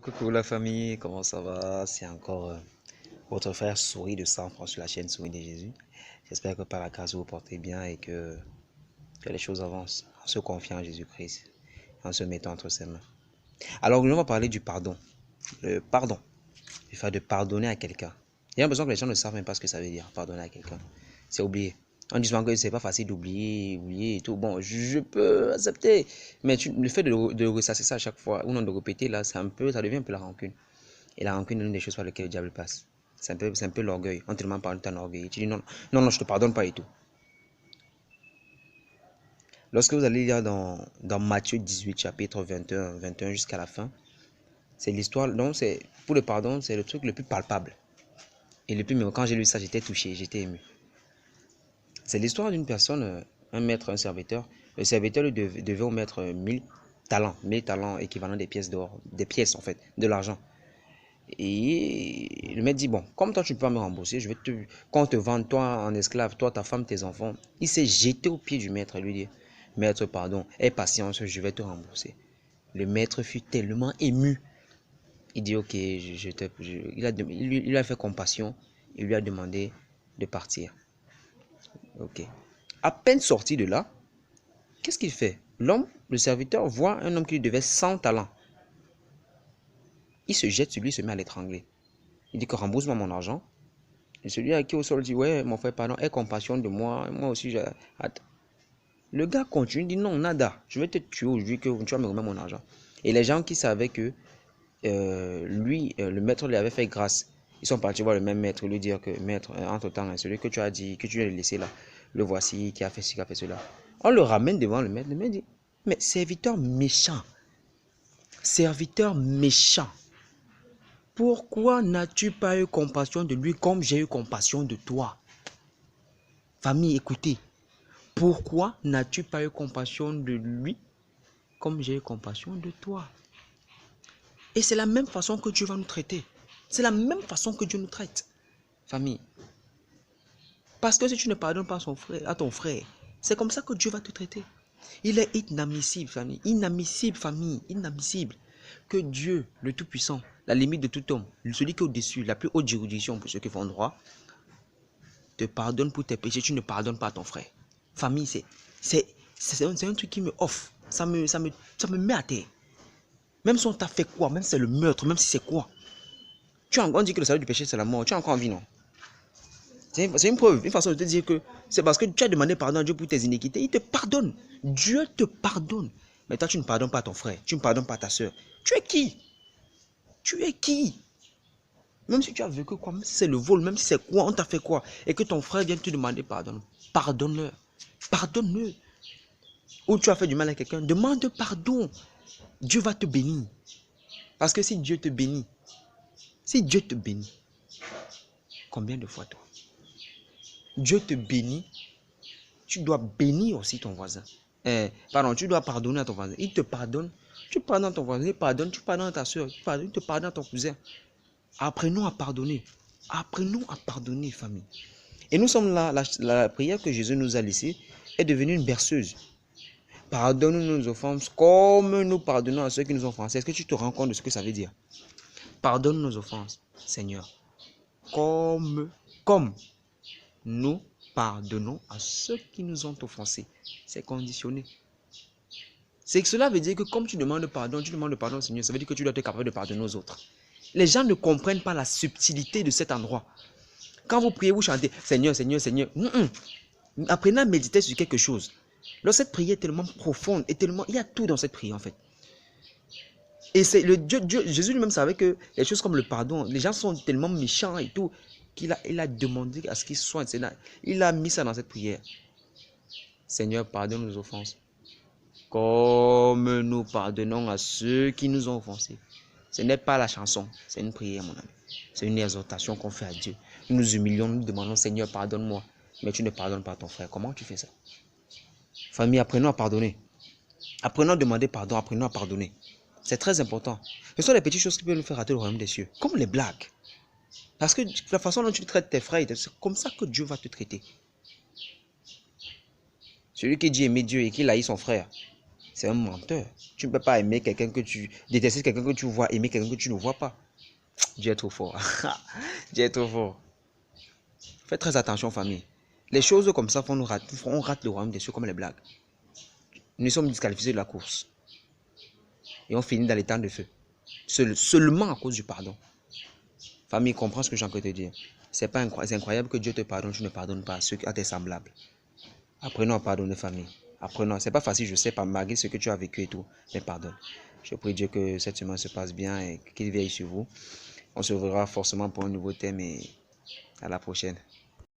Coucou la famille, comment ça va? C'est encore votre frère Souris de Sang-Franc sur la chaîne Souris de Jésus. J'espère que par la grâce vous vous portez bien et que les choses avancent en se confiant en Jésus-Christ, en se mettant entre ses mains. Alors, nous allons parler du pardon. Le pardon, le fait de pardonner à quelqu'un. J'ai l'impression que les gens ne savent même pas ce que ça veut dire, pardonner à quelqu'un. C'est oublier. On dit souvent que c'est pas facile d'oublier, oublier et tout. Bon, je peux accepter, mais le fait de ressasser ça à chaque fois, ou non de répéter là, ça devient un peu la rancune. Et la rancune est l'une des choses par lesquelles le diable passe. C'est un peu l'orgueil. On te demande pardon, ton orgueil. Tu dis non, non, non, je te pardonne pas et tout. Lorsque vous allez lire dans Matthieu 18, chapitre 21 jusqu'à la fin, c'est l'histoire. Donc, pour le pardon, c'est le truc le plus palpable. Et le plus, mais quand j'ai lu ça, j'étais touché, j'étais ému. C'est l'histoire d'une personne, un maître, un serviteur. Le serviteur lui devait au maître 1000 talents équivalent des pièces d'or, des pièces en fait, de l'argent. Et le maître dit, bon, comme toi tu ne peux pas me rembourser, quand on te vend, toi en esclave, toi, ta femme, tes enfants, il s'est jeté au pied du maître et lui dit, maître, pardon, aie patience, je vais te rembourser. Le maître fut tellement ému. Il dit, ok, il lui a fait compassion, il lui a demandé de partir. Ok. À peine sorti de là, qu'est-ce qu'il fait? L'homme, le serviteur, voit un homme qui lui devait 100 talents. Il se jette sur lui, il se met à l'étrangler. Il dit que rembourse-moi mon argent. Et celui à qui au sol dit, ouais, mon frère, pardon, aie compassion de moi. Moi aussi, j'ai hâte. Le gars continue, dit, non, nada, je vais te tuer aujourd'hui que tu vas me remettre mon argent. Et les gens qui savaient que le maître lui avait fait grâce, ils sont partis voir le même maître, lui dire que, maître, entre-temps, celui que tu as dit, que tu viens de laisser là, le voici, qui a fait ci, qui a fait cela. On le ramène devant le maître dit, mais serviteur méchant, pourquoi n'as-tu pas eu compassion de lui comme j'ai eu compassion de toi? Famille, écoutez. Pourquoi n'as-tu pas eu compassion de lui comme j'ai eu compassion de toi? Et c'est la même façon que Dieu va nous traiter. C'est la même façon que Dieu nous traite. Famille. Parce que si tu ne pardonnes pas à ton frère, c'est comme ça que Dieu va te traiter. Il est inadmissible, famille. Inadmissible, famille. Inadmissible. Que Dieu, le Tout-Puissant, la limite de tout homme, celui qui est au-dessus, la plus haute juridiction pour ceux qui font droit, te pardonne pour tes péchés, tu ne pardonnes pas à ton frère. Famille, c'est un truc qui me offre. Ça me met à terre. Même si on t'a fait quoi, même si c'est le meurtre, même si c'est quoi. On dit que le salaire du péché, c'est la mort. Tu as encore envie, non? C'est une preuve, une façon de te dire que c'est parce que tu as demandé pardon à Dieu pour tes iniquités. Il te pardonne. Dieu te pardonne. Mais toi, tu ne pardonnes pas à ton frère. Tu ne pardonnes pas à ta soeur. Tu es qui? Tu es qui? Même si tu as vécu quoi, même si c'est le vol, même si c'est quoi, on t'a fait quoi, et que ton frère vient te demander pardon, pardonne-le. Pardonne-le. Ou tu as fait du mal à quelqu'un, demande pardon. Dieu va te bénir. Parce que si Dieu te bénit, combien de fois toi? Dieu te bénit, tu dois bénir aussi ton voisin. Tu dois pardonner à ton voisin. Il te pardonne, tu pardonnes à ton voisin, tu pardonnes à ta soeur, il te pardonne à ton cousin. Apprenons à pardonner. Apprenons à pardonner, famille. Et nous sommes là, la prière que Jésus nous a laissée est devenue une berceuse. Pardonne-nous nos offenses comme nous pardonnons à ceux qui nous ont offensés. Est-ce que tu te rends compte de ce que ça veut dire? Pardonne nos offenses, Seigneur, comme nous pardonnons à ceux qui nous ont offensés. C'est conditionné. C'est que cela veut dire que comme tu demandes pardon au Seigneur, ça veut dire que tu dois être capable de pardonner aux autres. Les gens ne comprennent pas la subtilité de cet endroit. Quand vous priez, vous chantez Seigneur, Seigneur, Seigneur. Apprenez à méditer sur quelque chose. Lorsque cette prière est tellement profonde, il y a tout dans cette prière en fait. Et c'est Jésus lui-même savait que les choses comme le pardon, les gens sont tellement méchants et tout, qu'il a demandé à ce qu'ils soient. Il a mis ça dans cette prière. Seigneur, pardonne nos offenses, comme nous pardonnons à ceux qui nous ont offensés. Ce n'est pas la chanson, c'est une prière, mon ami. C'est une exhortation qu'on fait à Dieu. Nous nous humilions, nous demandons, Seigneur, pardonne-moi. Mais tu ne pardonnes pas ton frère. Comment tu fais ça? Famille, apprenons à pardonner. Apprenons à demander pardon, apprenons à pardonner. C'est très important. Ce sont les petites choses qui peuvent nous faire rater le royaume des cieux. Comme les blagues. Parce que la façon dont tu traites tes frères, c'est comme ça que Dieu va te traiter. Celui qui dit aimer Dieu et qui haït son frère, C'est un menteur. Tu ne peux pas aimer quelqu'un que tu... Détester quelqu'un que tu vois, aimer quelqu'un que tu ne vois pas. Dieu est trop fort. Dieu est trop fort. Faites très attention, famille. Les choses comme ça on rate le royaume des cieux comme les blagues. Nous sommes disqualifiés de la course. Et on finit dans les temps de feu. Seulement à cause du pardon. Famille, comprends ce que j'ai envie de te dire. C'est incroyable que Dieu te pardonne, tu ne pardonnes pas à tes semblables. Apprenons à pardonner, famille. Apprenons. C'est pas facile, je sais pas, malgré ce que tu as vécu et tout, mais pardonne. Je prie Dieu que cette semaine se passe bien et qu'il veille sur vous. On se verra forcément pour un nouveau thème et à la prochaine.